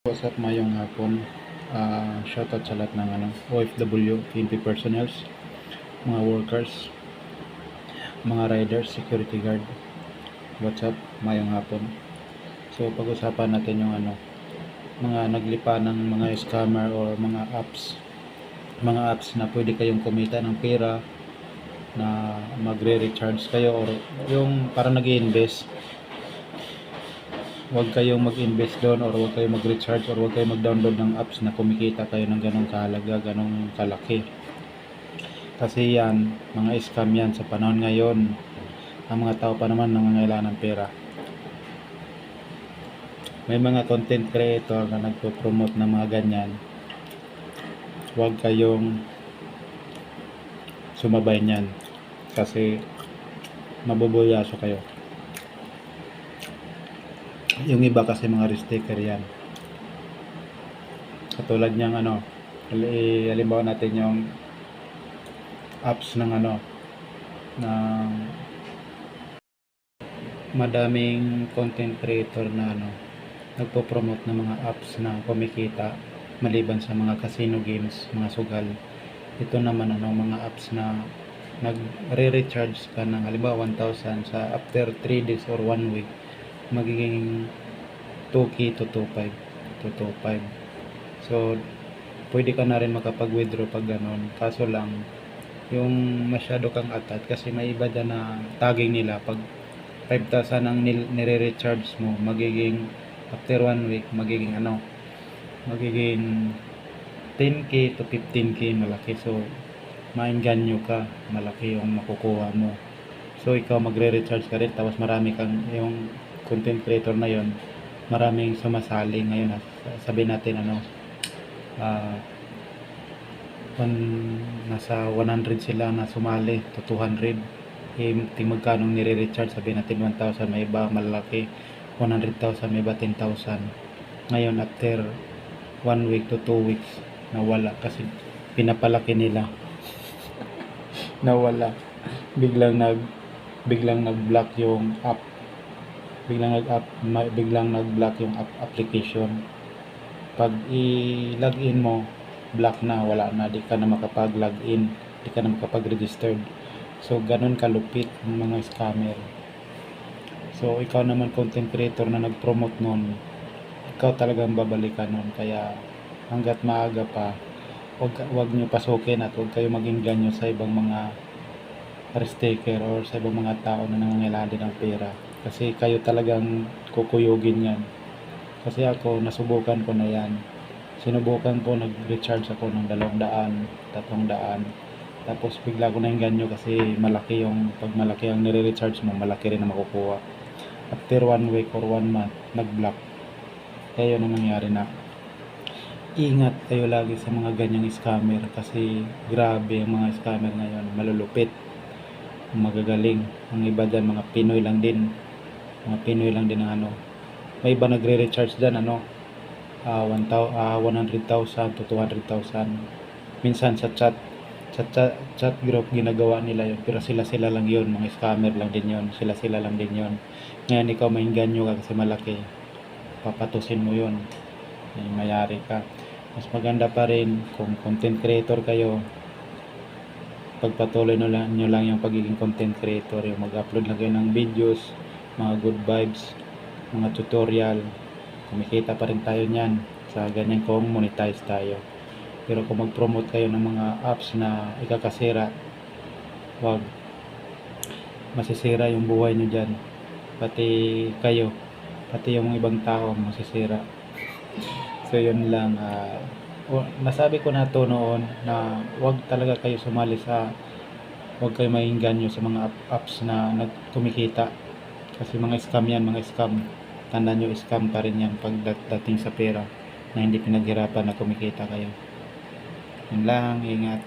What's up, mayong hapon. Shoutout sa lahat ng OFW, PNP personnels, mga workers, mga riders, security guard. What's up, mayong hapon. So pag-usapan natin yung mga naglipa ng mga scammer or mga apps na pwede kayong kumita ng pera, na magre-recharge kayo or yung parang nag-i-invest. Huwag kayong mag-invest doon or huwag kayong mag-recharge or huwag kayong mag-download ng apps na kumikita kayo ng ganong kahalaga, ganong kalaki. Kasi yan, mga scam yan sa panahon ngayon. Ang mga tao pa naman nangangailangan ng pera. May mga content creator na nagpo-promote ng mga ganyan. Huwag kayong sumabay niyan kasi mabubuyaso kayo. Yung iba kasi mga risk taker yan. Katulad niyang halimbawa natin yung apps ng ng madaming content creator na nagpo-promote ng mga apps na kumikita maliban sa mga casino games, mga sugal. Ito naman mga apps na nagre-recharge ka ng halimbawa 1,000 sa after 3 days or 1 week magiging 2K to 2.5. So pwede ka na rin makapag-withdraw pag ganon. Kaso lang yung masyado kang atat kasi may iba dyan na tagging nila pag 5,000 ang nire-recharge mo, magiging after 1 week magiging magiging 10K to 15K malaki. So maengganyo ka, malaki yung makukuha mo. So ikaw magre-recharge ka rin tapos marami kang yung content creator na yon, maraming sumasali ngayon. Sabihin natin nasa 100 sila na sumali to 200. Magkano nire-recharge, sabihin natin 1,000, may iba malaki 100,000, may iba 10,000. Ngayon after 1 week to 2 weeks nawala kasi pinapalaki nila. Nawala, biglang nag-block yung app, biglang nag-block yung application. Pag i-login mo, block na, wala na, di ka na makapag-login, di ka na makapag-registered. So ganun kalupit ng mga scammer. So ikaw naman content creator na nag-promote nun, ikaw talagang babalikan nun. Kaya hanggat maaga pa, wag nyo pasukin at wag kayo maging ganyo sa ibang mga risk taker or sa ibang mga tao na nangangailangan din ng pera. Kasi kayo talagang kukuyugin yan. Kasi ako, nasubukan ko na yan. Sinubukan ko, nag-recharge ako ng 200, 300. Tapos bigla ko na yung ganyo kasi pag malaki ang nire-recharge mo, malaki rin na makukuha. After 1 week or 1 month, nag-block. Kaya yun ang nangyari na. Ingat kayo lagi sa mga ganyang scammer kasi grabe ang mga scammer ngayon, malulupit, magagaling. Ang iba dyan, mga Pinoy lang din ang may iba nagre-recharge dyan 100,000 to 200,000. Minsan sa chat group ginagawa nila yun, pero sila lang yun, mga scammer lang din yun, sila lang din yun. Ngayon ikaw maingganyo ka kasi malaki, papatusin mo yun, mayari ka. Mas maganda pa rin kung content creator kayo, pagpatuloy nyo lang yung pagiging content creator, yung mag-upload lang kayo ng videos, mga good vibes, mga tutorial, kumikita pa rin tayo niyan sa ganyan kung monetize tayo. Pero kung mag-promote kayo ng mga apps na ikakasira, wag, masisira yung buhay nyo dyan, pati kayo, pati yung ibang tao masisira. So yun lang, nasabi ko na to noon na wag talaga kayo sumali wag kayo maingganyo sa mga apps na nagkumikita kasi mga scam yan, mga scam. Tandaan nyo, scam pa rin yan pagdating sa pera na hindi pinaghirapan na kumikita kayo. Yun lang, ingat.